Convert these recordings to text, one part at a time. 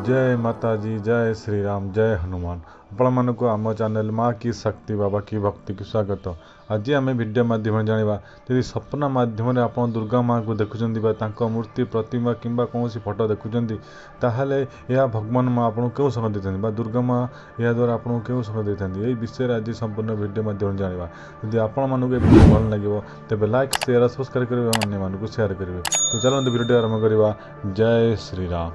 जय माता जी, जय श्री राम, जय हनुमान। आपण को आम चैनल माँ की शक्ति बाबा की भक्ति की स्वागत। आज आम वीडियो माध्यम जाना यदि सपना माध्यम आप दुर्गा माँ को देखुं मूर्ति प्रतिमा कि कौन फोटो देखुं ताहले यह भगवान माँ आपको क्यों संग देते दुर्गा माँ या द्वारा आपको क्यों संग देते यही विषय आज संपूर्ण वीडियो माध्यम जाना। यदि आपण मानक वीडियो भल लगे तेज लाइक शेयर सब्सक्राइब करेंगे अन्य शेयर करेंगे। तो चलते वीडियो आरंभ करवा। जय श्री राम।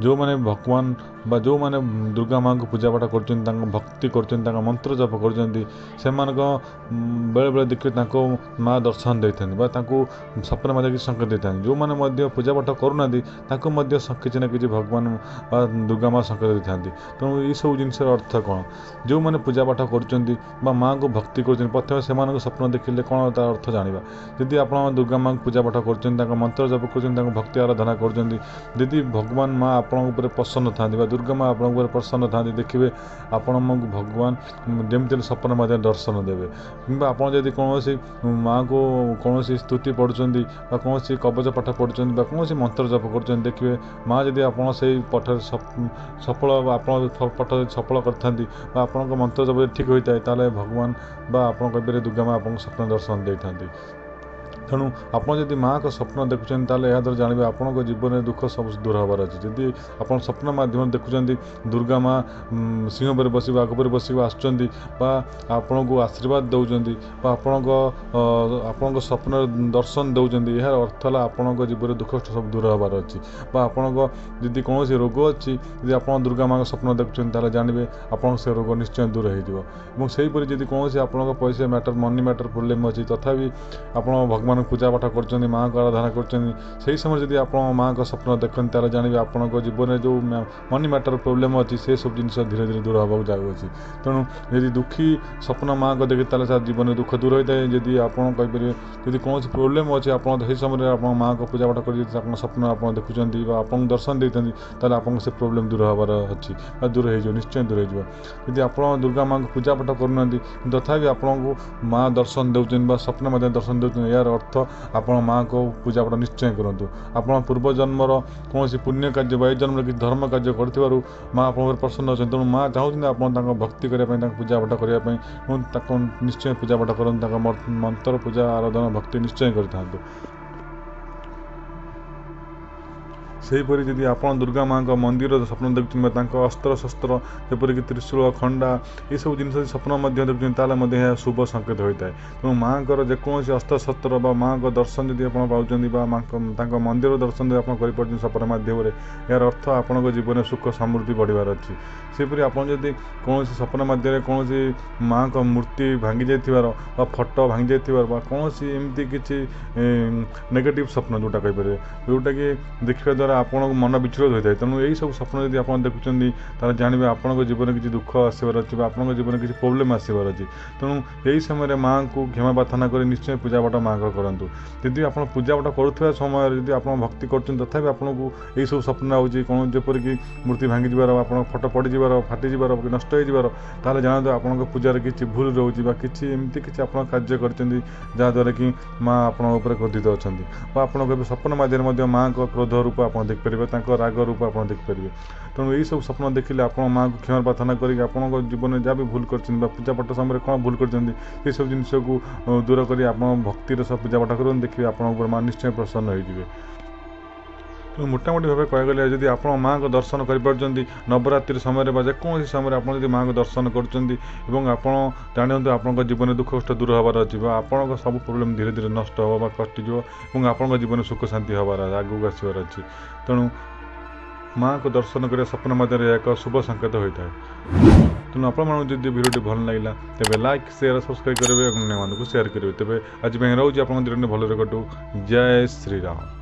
जो मैंने भगवान बा जो मैंने दुर्गा माँ को पूजा पाठ कर भक्ति कर मंत्र जप कर बेले बेले देखिए माँ दर्शन देते सपना मध्य किसी संकेत देता जो मैंने पूजा पाठ करूना किसी ना कि भगवान बा दुर्गा माँ संकेत देता। तेणु ये सब जिन अर्थ कौन जो मैंने पूजा पाठ कर माँ को भक्ति कर प्रथम से स्वप्न देखिले कौन तार अर्थ जाना। यदि आप दुर्गा माँ को पूजा पाठ कर मंत्र जप कर भक्ति आराधना कर भगवान माँ आपन प्रसन्न था दुर्गा माँ आपन प्रसन्न था देखिए आपण भगवान जमी सपन मध्य दर्शन देवे कि आपड़ी कौन माँ को कौन स्तुति पढ़ुं कौन कवच पाठ पढ़ुं कौन मंत्र जप कर देखिए माँ जदि आप पठ सफल आप पठ सफल कर मंत्र जप ठीक होता है ताले भगवान बा आप दुर्गा माँ आपको स्वप्न दर्शन देता। तेणु आप जब माँ को स्वप्न देखुं यह द्वारा जानवे आपण जीवन में दुख सब दूर हबार अच्छे। जदि आप स्वप्न माध्यम देखुं दुर्गा माँ सिंह पर बस आग पर बस आपण को आशीर्वाद दौरान आपण स्वप्न दर्शन दौरान यार अर्थ है आपण जीवन दुख सब दूर हबार अच्छी आपण जदि कौन रोग अच्छी यदि आप दुर्गा माँ स्वप्न देखुं जानवे आप से रोग निश्चय दूर होपरी जदि कौन आप पैसा मैटर मनी मैटर प्रोब्लेम अच्छी तथापि आप भगवान पूजा पाठ कर माँ को आराधना कर समय जब आप माँ को स्वप्न देखते जानवे आप जीवन में जो मनी मैटर प्रोब्लेम अच्छी से सब जिन धीरे धीरे दूर होगा जाऊँगी। तेणु यदि दुखी स्वप्न माँ को देखे जीवन में दुख दूर होता है। जदि आपरे जदि कौन प्रोब्लेम अच्छे आप समय आप माँ को पूजा पाठ कर स्वप्न आप देखुं आप दर्शन देते आप से प्रोब्लेम दूर हबार अच्छी दूर हो निश्चय दूर होदी आप दुर्गा माँ को पूजा पाठ करना तथापि आपको माँ दर्शन देते स्वप्न दर्शन देते यार अर्थ आपण माँ को पूजा पाठ निश्चय करूँ। आप पूर्व जन्मर कौन पुण्य कार्य बा जन्म कि धर्म कार्य कर माँ आप प्रसन्न अच्छे। तेणु माँ चाहते आप भक्ति करने पूजा पाठ करने निश्चय पूजा पाठ करूँ मंत्र पूजा आराधना भक्ति निश्चय करता। सेहीपरि जदि आप दुर्गा माँ का मंदिर स्वप्न देखुं अस्त्र शस्त्र जपरिक त्रिशूल खंडा ये सब जिन स्वप्न देखुं शुभ संकेत होता है। तेणु माँ को जेकोसी अस्त्र शस्त्र माँ को दर्शन जब आप पाँच मंदिर दर्शन आप कर सपन मध्यम यार अर्थ आपण जीवन में सुख समृद्धि बढ़वार अच्छी। सेपरी आप कौन सपन मध्य कौन माँ का मूर्ति भांगी जाइथिबार फोटो भांगी जाइथिबार कौन एमती किसी नेगेटिव स्वप्न जोटा कहीपर जोटा कि देखा द्वारा आपन मन विचलित होता है। तेणु यही सब स्वप्न जब आप देखुं जानवे आपण जीवन में किसी दुख आसबार अच्छे आप जीवन में किसी प्रोब्लेम आसबार अच्छी। तेणु यही समय माँ को क्षमा प्रार्थना कर निश्चय पूजा पाठ माँ को करूँ। यदि आप पूजा पाठ करुवा समय जब आप भक्ति कर तथापि आपको यही सब स्वप्न आउे कौन जपरिक मूर्ति भांगी जबार आप फोटो पड़ीजार फाटीजार नष्ट हो जानते आप पूजार किसी भूल रोचे कि एमती किसी आप कार्य कर जहाँद्वारा कि माँ आपड़ क्रोधित अच्छा आप स्वप्न मध्य माँ को क्रोध रूप आप देखिए राग रूप आप देखिए। तेणु यही सब स्वप्न देखिले आप माँ को क्षमा प्रार्थना करके आप जीवन में जहाँ भी भूल कर पूजा पाठ समय कौन भूल कर सब जिन को दूर कर भक्तिर सब पूजा पाठ कर देखिए आप माँ निश्चय प्रसन्न हो। तो मोटामोटी भाव कहगले जदि आप माँ को दर्शन कर नवरात्रि समय जेकोसी समय आप माँ को दर्शन कर जानते आप जीवन में दुख कष्ट दूर हबार अच्छी आप सब प्रोब्लेम धीरे धीरे नष्ट हो कटिज और आप जीवन में सुख शांति हबार आगू आसबार अच्छी। तेणु माँ को दर्शन कर स्वप्न मध्य एक शुभ संकेत होता है। तेणु आपण जब वीडियो भल लगे तेज लाइक शेयर सब्सक्राइब करेंगे अन्य शेयर करेंगे। तेज आज रोचे आप भल कटू। जय श्री राम।